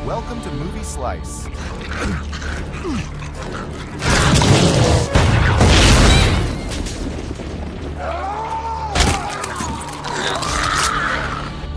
Welcome to Movie Slice.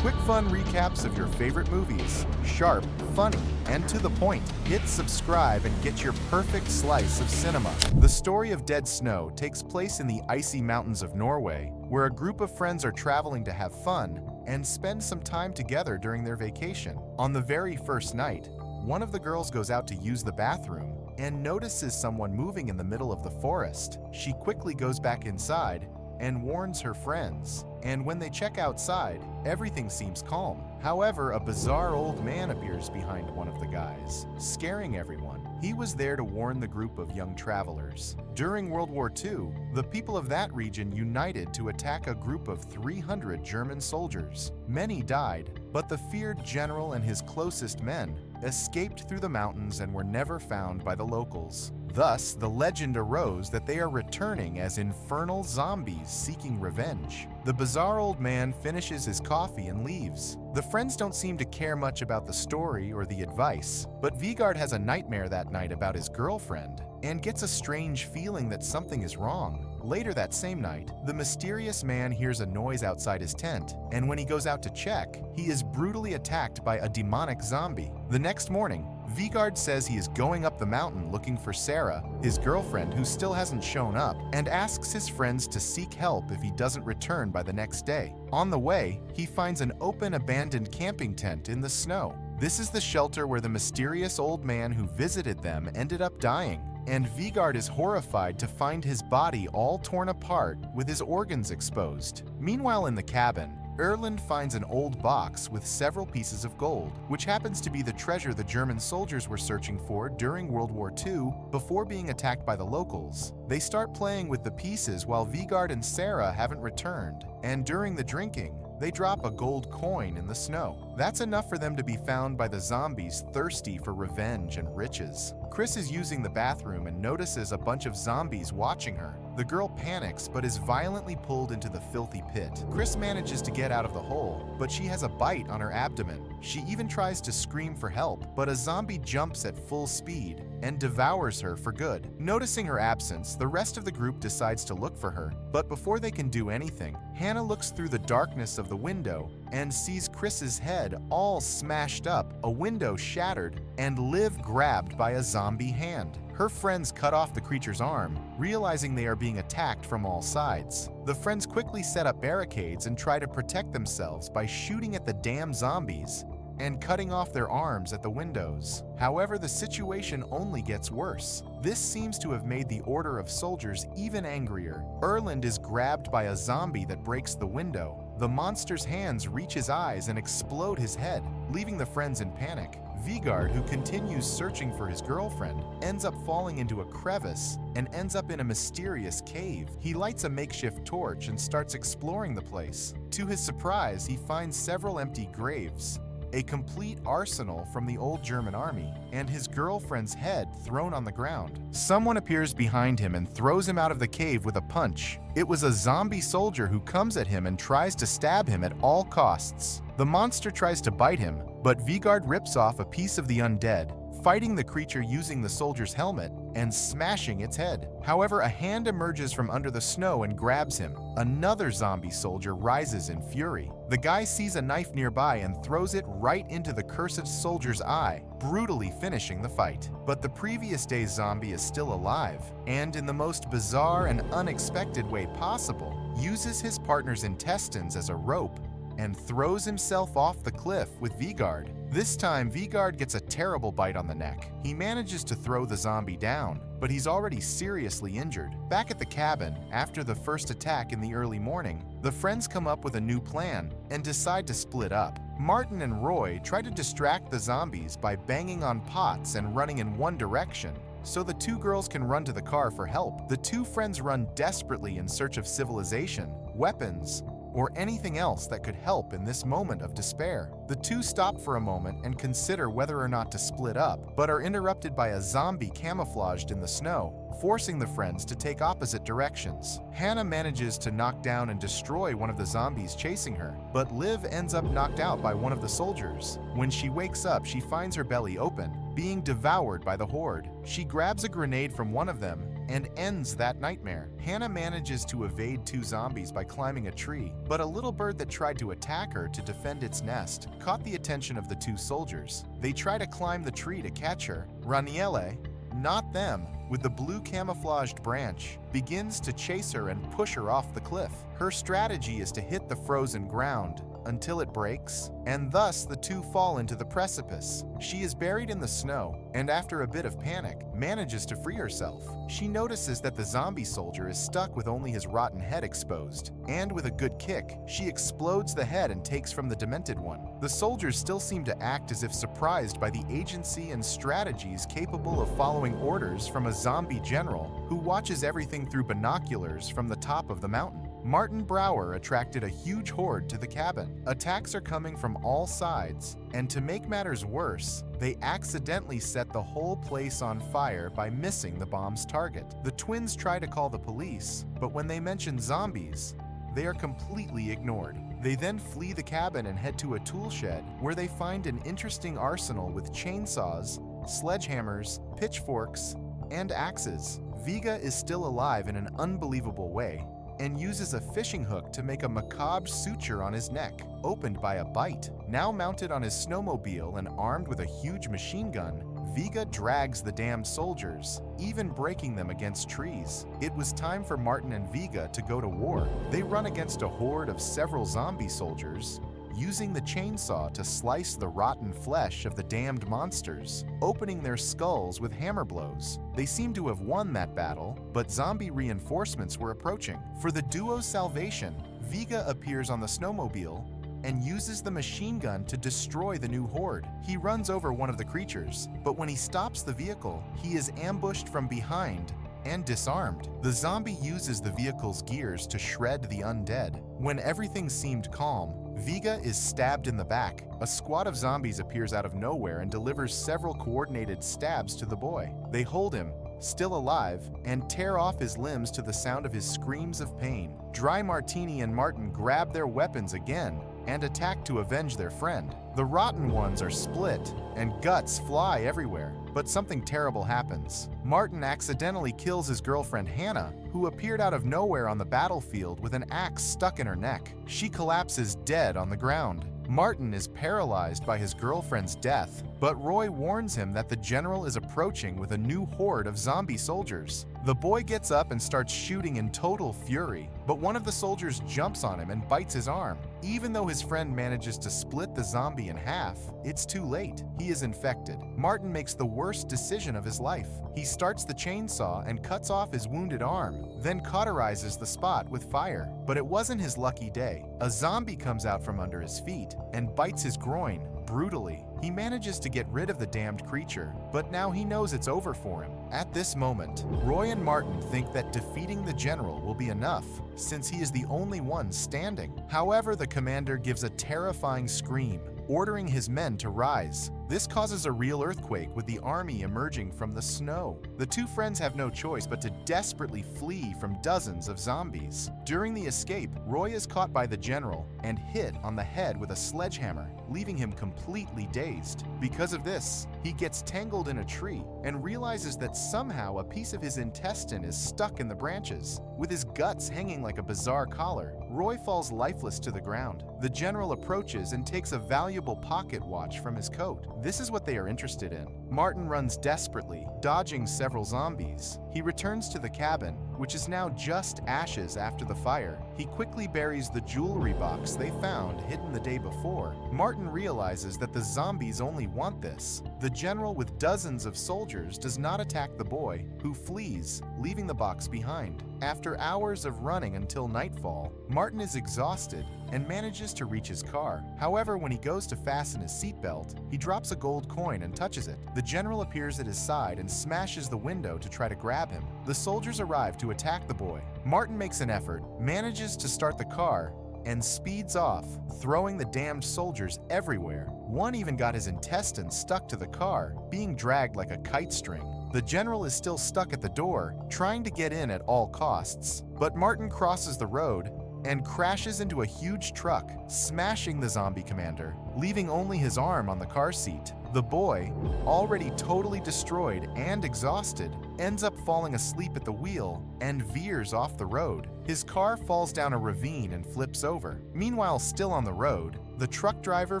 Quick fun recaps of your favorite movies. Sharp, funny, and to the point. Hit subscribe and get your perfect slice of cinema. The story of Dead Snow takes place in the icy mountains of Norway, where a group of friends are traveling to have fun and spend some time together during their vacation. On the very first night, one of the girls goes out to use the bathroom and notices someone moving in the middle of the forest. She quickly goes back inside and warns her friends. And when they check outside, everything seems calm. However, a bizarre old man appears behind one of the guys, scaring everyone. He was there to warn the group of young travelers. During World War II, the people of that region united to attack a group of 300 German soldiers. Many died, but the feared general and his closest men escaped through the mountains and were never found by the locals. Thus, the legend arose that they are returning as infernal zombies seeking revenge. The bizarre old man finishes his coffee and leaves. The friends don't seem to care much about the story or the advice, but Vigard has a nightmare that night about his girlfriend and gets a strange feeling that something is wrong. Later that same night, the mysterious man hears a noise outside his tent, and when he goes out to check, he is brutally attacked by a demonic zombie. The next morning, Vigard says he is going up the mountain looking for Sarah, his girlfriend who still hasn't shown up, and asks his friends to seek help if he doesn't return by the next day. On the way, he finds an open abandoned camping tent in the snow. This is the shelter where the mysterious old man who visited them ended up dying, and Vigard is horrified to find his body all torn apart with his organs exposed. Meanwhile in the cabin, Erland finds an old box with several pieces of gold, which happens to be the treasure the German soldiers were searching for during World War II before being attacked by the locals. They start playing with the pieces while Vigard and Sarah haven't returned, and during the drinking, they drop a gold coin in the snow. That's enough for them to be found by the zombies thirsty for revenge and riches. Chris is using the bathroom and notices a bunch of zombies watching her. The girl panics but is violently pulled into the filthy pit. Chris manages to get out of the hole, but she has a bite on her abdomen. She even tries to scream for help, but a zombie jumps at full speed and devours her for good. Noticing her absence, the rest of the group decides to look for her. But before they can do anything, Hannah looks through the darkness of the window and sees Chris's head all smashed up, a window shattered, and Liv grabbed by a zombie hand. Her friends cut off the creature's arm, realizing they are being attacked from all sides. The friends quickly set up barricades and try to protect themselves by shooting at the damn zombies and cutting off their arms at the windows. However, the situation only gets worse. This seems to have made the order of soldiers even angrier. Erland is grabbed by a zombie that breaks the window. The monster's hands reach his eyes and explode his head, leaving the friends in panic. Vigard, who continues searching for his girlfriend, ends up falling into a crevice and ends up in a mysterious cave. He lights a makeshift torch and starts exploring the place. To his surprise, he finds several empty graves, a complete arsenal from the old German army, and his girlfriend's head thrown on the ground. Someone appears behind him and throws him out of the cave with a punch. It was a zombie soldier who comes at him and tries to stab him at all costs. The monster tries to bite him, but Vigard rips off a piece of the undead, fighting the creature using the soldier's helmet and smashing its head. However, a hand emerges from under the snow and grabs him. Another zombie soldier rises in fury. The guy sees a knife nearby and throws it right into the cursed soldier's eye, brutally finishing the fight. But the previous day's zombie is still alive, and in the most bizarre and unexpected way possible, uses his partner's intestines as a rope and throws himself off the cliff with Vigard. This time, Vigard gets a terrible bite on the neck. He manages to throw the zombie down, but he's already seriously injured. Back at the cabin, after the first attack in the early morning, the friends come up with a new plan and decide to split up. Martin and Roy try to distract the zombies by banging on pots and running in one direction, so the two girls can run to the car for help. The two friends run desperately in search of civilization, weapons, or anything else that could help in this moment of despair. The two stop for a moment and consider whether or not to split up, but are interrupted by a zombie camouflaged in the snow, forcing the friends to take opposite directions. Hannah manages to knock down and destroy one of the zombies chasing her, but Liv ends up knocked out by one of the soldiers. When she wakes up, she finds her belly open, being devoured by the horde. She grabs a grenade from one of them and ends that nightmare. Hannah manages to evade two zombies by climbing a tree, but a little bird that tried to attack her to defend its nest caught the attention of the two soldiers. They try to climb the tree to catch her. Raniele, not them, with the blue camouflaged branch, begins to chase her and push her off the cliff. Her strategy is to hit the frozen ground until it breaks, and thus the two fall into the precipice. She is buried in the snow, and after a bit of panic, manages to free herself. She notices that the zombie soldier is stuck with only his rotten head exposed, and with a good kick, she explodes the head and takes from the demented one. The soldiers still seem to act as if surprised by the agency and strategies capable of following orders from a zombie general who watches everything through binoculars from the top of the mountain. Martin Brower attracted a huge horde to the cabin. Attacks are coming from all sides, and to make matters worse, they accidentally set the whole place on fire by missing the bomb's target. The twins try to call the police, but when they mention zombies, they are completely ignored. They then flee the cabin and head to a tool shed where they find an interesting arsenal with chainsaws, sledgehammers, pitchforks, and axes. Vega is still alive in an unbelievable way and uses a fishing hook to make a macabre suture on his neck, opened by a bite. Now mounted on his snowmobile and armed with a huge machine gun, Vega drags the damned soldiers, even breaking them against trees. It was time for Martin and Vega to go to war. They run against a horde of several zombie soldiers, using the chainsaw to slice the rotten flesh of the damned monsters, opening their skulls with hammer blows. They seem to have won that battle, but zombie reinforcements were approaching. For the duo's salvation, Vega appears on the snowmobile and uses the machine gun to destroy the new horde. He runs over one of the creatures, but when he stops the vehicle, he is ambushed from behind and disarmed. The zombie uses the vehicle's gears to shred the undead. When everything seemed calm, Vega is stabbed in the back. A squad of zombies appears out of nowhere and delivers several coordinated stabs to the boy. They hold him, still alive, and tear off his limbs to the sound of his screams of pain. Dry Martini and Martin grab their weapons again and attack to avenge their friend. The rotten ones are split, and guts fly everywhere. But something terrible happens. Martin accidentally kills his girlfriend Hannah, who appeared out of nowhere on the battlefield with an axe stuck in her neck. She collapses dead on the ground. Martin is paralyzed by his girlfriend's death, but Roy warns him that the general is approaching with a new horde of zombie soldiers. The boy gets up and starts shooting in total fury, but one of the soldiers jumps on him and bites his arm. Even though his friend manages to split the zombie in half, it's too late. He is infected. Martin makes the worst decision of his life. He starts the chainsaw and cuts off his wounded arm, then cauterizes the spot with fire. But it wasn't his lucky day. A zombie comes out from under his feet and bites his groin brutally. He manages to get rid of the damned creature, but now he knows it's over for him. At this moment, Roy and Martin think that defeating the general will be enough, since he is the only one standing. However, the commander gives a terrifying scream, ordering his men to rise. This causes a real earthquake with the army emerging from the snow. The two friends have no choice but to desperately flee from dozens of zombies. During the escape, Roy is caught by the general and hit on the head with a sledgehammer, leaving him completely dazed. Because of this, he gets tangled in a tree and realizes that somehow a piece of his intestine is stuck in the branches. With his guts hanging like a bizarre collar, Roy falls lifeless to the ground. The general approaches and takes a valuable pocket watch from his coat. This is what they are interested in. Martin runs desperately, dodging several zombies. He returns to the cabin, which is now just ashes after the fire. He quickly buries the jewelry box they found hidden the day before. Martin realizes that the zombies only want this. The general with dozens of soldiers does not attack the boy, who flees, leaving the box behind. After hours of running until nightfall, Martin is exhausted and manages to reach his car. However, when he goes to fasten his seatbelt, he drops a gold coin and touches it. The general appears at his side and smashes the window to try to grab him. The soldiers arrive to attack the boy. Martin makes an effort, manages to start the car, and speeds off, throwing the damned soldiers everywhere. One even got his intestines stuck to the car, being dragged like a kite string. The general is still stuck at the door, trying to get in at all costs. But Martin crosses the road and crashes into a huge truck, smashing the zombie commander, leaving only his arm on the car seat. The boy, already totally destroyed and exhausted, ends up falling asleep at the wheel and veers off the road. His car falls down a ravine and flips over. Meanwhile, still on the road, the truck driver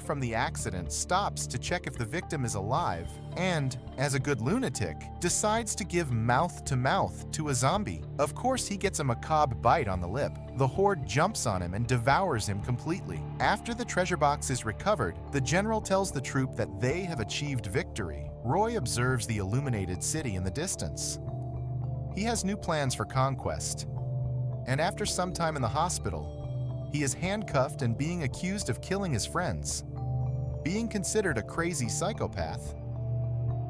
from the accident stops to check if the victim is alive and, as a good lunatic, decides to give mouth-to-mouth to a zombie. Of course, he gets a macabre bite on the lip. The horde jumps on him and devours him completely. After the treasure box is recovered, the general tells the troop that they have achieved victory. Roy observes the illuminated city in the distance. He has new plans for conquest, and after some time in the hospital, he is handcuffed and being accused of killing his friends. Being considered a crazy psychopath,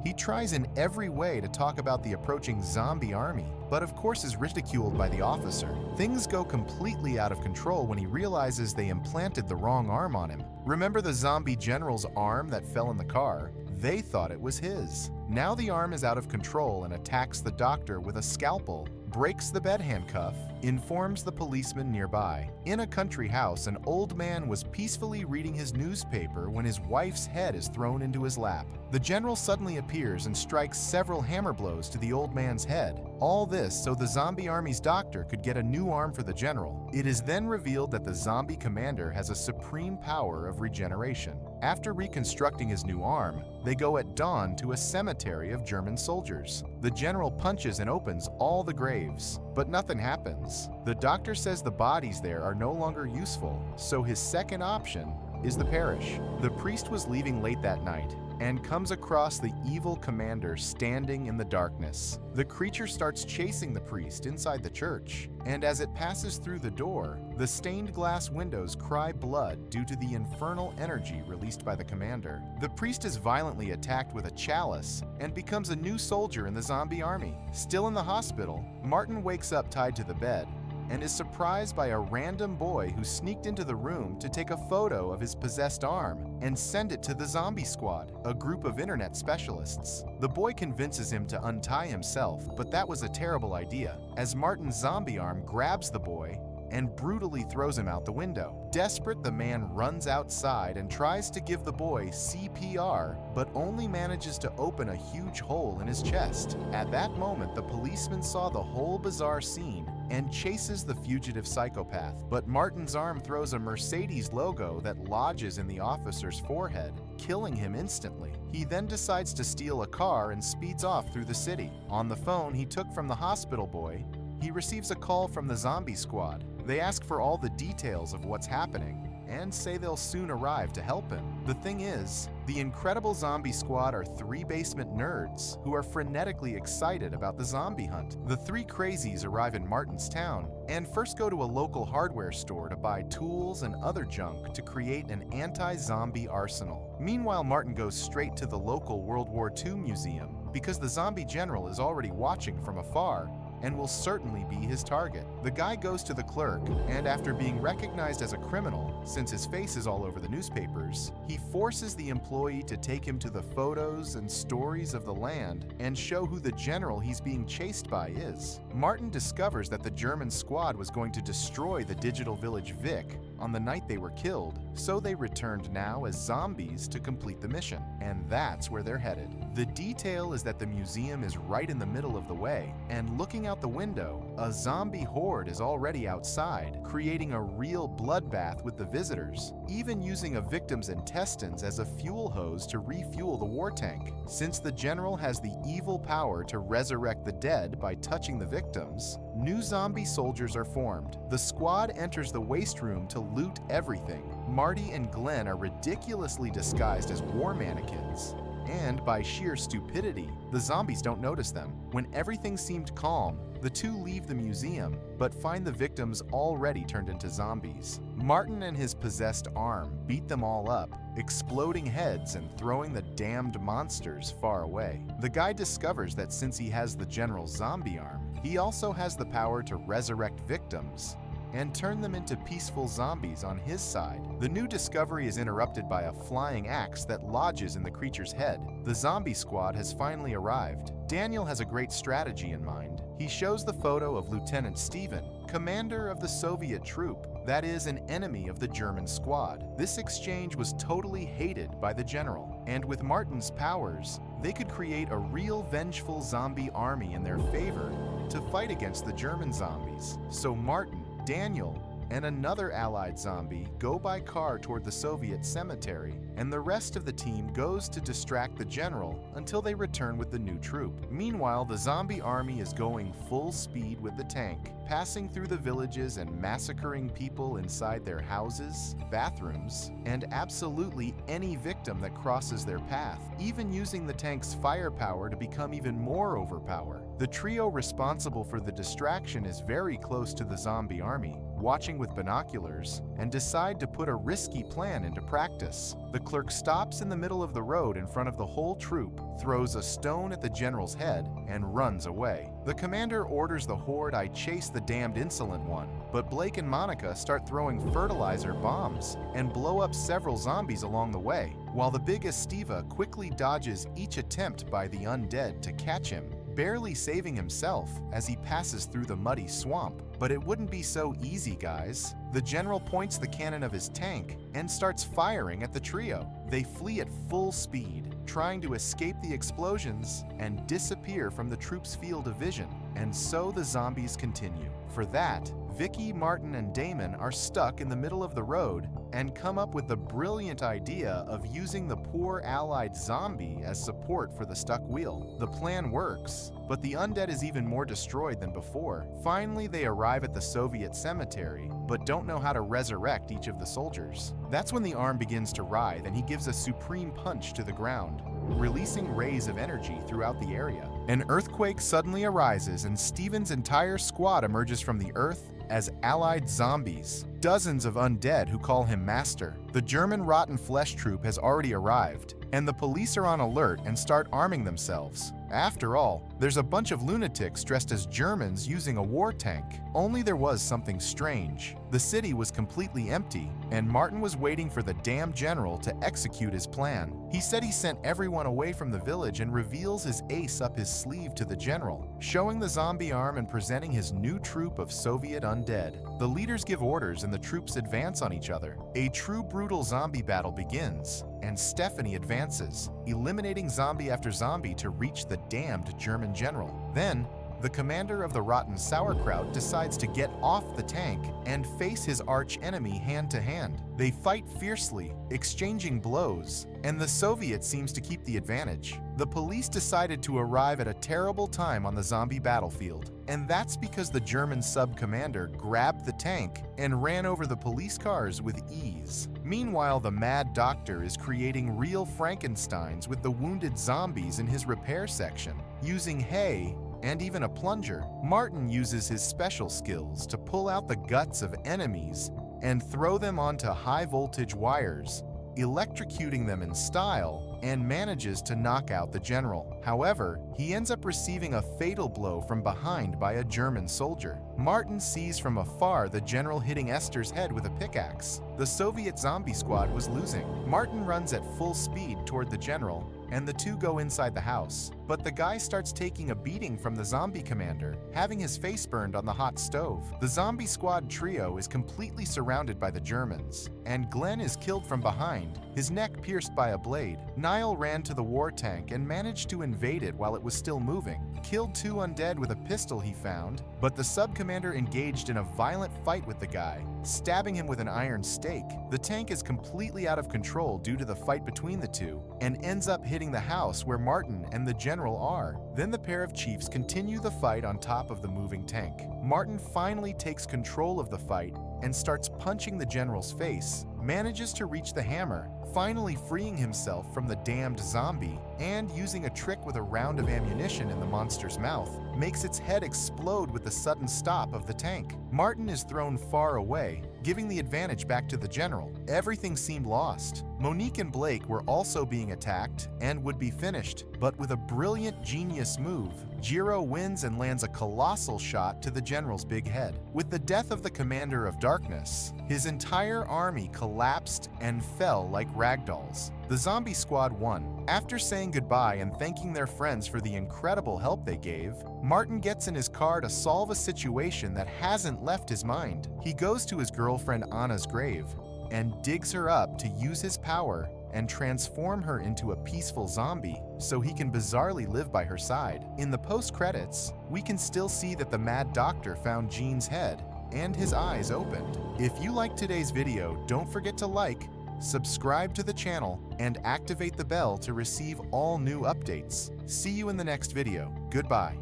he tries in every way to talk about the approaching zombie army, but of course is ridiculed by the officer. Things go completely out of control when he realizes they implanted the wrong arm on him. Remember the zombie general's arm that fell in the car? They thought it was his. Now the arm is out of control and attacks the doctor with a scalpel, breaks the bed handcuff, informs the policeman nearby. In a country house, an old man was peacefully reading his newspaper when his wife's head is thrown into his lap. The general suddenly appears and strikes several hammer blows to the old man's head. All this so the zombie army's doctor could get a new arm for the general. It is then revealed that the zombie commander has a supreme power of regeneration. After reconstructing his new arm, they go at dawn to a cemetery of German soldiers. The general punches and opens all the graves, but nothing happens. The doctor says the bodies there are no longer useful, so his second option is the parish. The priest was leaving late that night and comes across the evil commander standing in the darkness. The creature starts chasing the priest inside the church, and as it passes through the door, the stained glass windows cry blood due to the infernal energy released by the commander. The priest is violently attacked with a chalice and becomes a new soldier in the zombie army. Still in the hospital, Martin wakes up tied to the bed and is surprised by a random boy who sneaked into the room to take a photo of his possessed arm and send it to the Zombie Squad, a group of internet specialists. The boy convinces him to untie himself, but that was a terrible idea, as Martin's zombie arm grabs the boy and brutally throws him out the window. Desperate, the man runs outside and tries to give the boy CPR, but only manages to open a huge hole in his chest. At that moment, the policeman saw the whole bizarre scene and chases the fugitive psychopath, but Martin's arm throws a Mercedes logo that lodges in the officer's forehead, killing him instantly. He then decides to steal a car and speeds off through the city. On the phone he took from the hospital boy, he receives a call from the zombie squad. They ask for all the details of what's happening and say they'll soon arrive to help him. The thing is, the incredible zombie squad are three basement nerds who are frenetically excited about the zombie hunt. The three crazies arrive in Martin's town and first go to a local hardware store to buy tools and other junk to create an anti-zombie arsenal. Meanwhile, Martin goes straight to the local World War II museum because the zombie general is already watching from afar and will certainly be his target. The guy goes to the clerk, and after being recognized as a criminal, since his face is all over the newspapers, he forces the employee to take him to the photos and stories of the land and show who the general he's being chased by is. Martin discovers that the German squad was going to destroy the digital village Vic on the night they were killed, so they returned now as zombies to complete the mission, and that's where they're headed. The detail is that the museum is right in the middle of the way, and looking out the window, a zombie horde is already outside, creating a real bloodbath with the visitors, even using a victim's intestines as a fuel hose to refuel the war tank. Since the general has the evil power to resurrect the dead by touching the victims, new zombie soldiers are formed. The squad enters the waste room to loot everything. Marty and Glenn are ridiculously disguised as war mannequins, and by sheer stupidity, the zombies don't notice them. When everything seemed calm, the two leave the museum, but find the victims already turned into zombies. Martin and his possessed arm beat them all up, exploding heads and throwing the damned monsters far away. The guy discovers that since he has the general's zombie arm, he also has the power to resurrect victims and turn them into peaceful zombies on his side. The new discovery is interrupted by a flying axe that lodges in the creature's head. The zombie squad has finally arrived. Daniel has a great strategy in mind. He shows the photo of Lieutenant Steven, commander of the Soviet troop, that is, an enemy of the German squad. This exchange was totally hated by the general, and with Martin's powers, they could create a real vengeful zombie army in their favor to fight against the German zombies. So Martin, Daniel, and another allied zombie go by car toward the Soviet cemetery, and the rest of the team goes to distract the general until they return with the new troop. Meanwhile, the zombie army is going full speed with the tank, passing through the villages and massacring people inside their houses, bathrooms, and absolutely any victim that crosses their path, even using the tank's firepower to become even more overpowered. The trio responsible for the distraction is very close to the zombie army, watching with binoculars, and decide to put a risky plan into practice. The clerk stops in the middle of the road in front of the whole troop, throws a stone at the general's head, and runs away. The commander orders the horde to chase the damned insolent one, but Blake and Monica start throwing fertilizer bombs and blow up several zombies along the way, while the big Estiva quickly dodges each attempt by the undead to catch him, barely saving himself as he passes through the muddy swamp. But it wouldn't be so easy, guys. The general points the cannon of his tank and starts firing at the trio. They flee at full speed, trying to escape the explosions and disappear from the troops' field of vision. And so the zombies continue. For that, Vicky, Martin, and Damon are stuck in the middle of the road and come up with the brilliant idea of using the poor allied zombie as support for the stuck wheel. The plan works, but the undead is even more destroyed than before. Finally, they arrive at the Soviet cemetery, but don't know how to resurrect each of the soldiers. That's when the arm begins to writhe and he gives a supreme punch to the ground, releasing rays of energy throughout the area. An earthquake suddenly arises and Steven's entire squad emerges from the earth as allied zombies, dozens of undead who call him master. The German rotten flesh troop has already arrived, and the police are on alert and start arming themselves. After all, there's a bunch of lunatics dressed as Germans using a war tank. Only there was something strange. The city was completely empty, and Martin was waiting for the damn general to execute his plan. He said he sent everyone away from the village and reveals his ace up his sleeve to the general, showing the zombie arm and presenting his new troop of Soviet undead. The leaders give orders and the troops advance on each other. A true brutal zombie battle begins, and Stephanie advances, eliminating zombie after zombie to reach the damned German general. Then, the commander of the rotten sauerkraut decides to get off the tank and face his arch-enemy hand-to-hand. They fight fiercely, exchanging blows, and the Soviet seems to keep the advantage. The police decided to arrive at a terrible time on the zombie battlefield, and that's because the German sub-commander grabbed the tank and ran over the police cars with ease. Meanwhile, the mad doctor is creating real Frankensteins with the wounded zombies in his repair section, using hay and even a plunger. Martin uses his special skills to pull out the guts of enemies and throw them onto high-voltage wires, electrocuting them in style, and manages to knock out the general. However, he ends up receiving a fatal blow from behind by a German soldier. Martin sees from afar the general hitting Esther's head with a pickaxe. The Soviet zombie squad was losing. Martin runs at full speed toward the general, and the two go inside the house. But the guy starts taking a beating from the zombie commander, having his face burned on the hot stove. The zombie squad trio is completely surrounded by the Germans, and Glenn is killed from behind, his neck pierced by a blade. Niall ran to the war tank and managed to invade it while it was still moving, killed two undead with a pistol he found, but the sub-commander engaged in a violent fight with the guy, stabbing him with an iron stake. The tank is completely out of control due to the fight between the two, and ends up hitting the house where Martin and the general are. Then the pair of chiefs continue the fight on top of the moving tank. Martin finally takes control of the fight and starts punching the general's face, manages to reach the hammer, finally freeing himself from the damned zombie, and using a trick with a round of ammunition in the monster's mouth, makes its head explode with the sudden stop of the tank. Martin is thrown far away, giving the advantage back to the general. Everything seemed lost, Monique and Blake were also being attacked and would be finished, but with a brilliant genius move, Jiro wins and lands a colossal shot to the general's big head. With the death of the commander of darkness, his entire army collapsed and fell like ragdolls. The zombie squad won. After saying goodbye and thanking their friends for the incredible help they gave, Martin gets in his car to solve a situation that hasn't left his mind. He goes to his girlfriend Anna's grave and digs her up to use his power and transform her into a peaceful zombie so he can bizarrely live by her side. In the post-credits, we can still see that the Mad Doctor found Jean's head and his eyes opened. If you liked today's video, don't forget to like, subscribe to the channel, and activate the bell to receive all new updates. See you in the next video. Goodbye.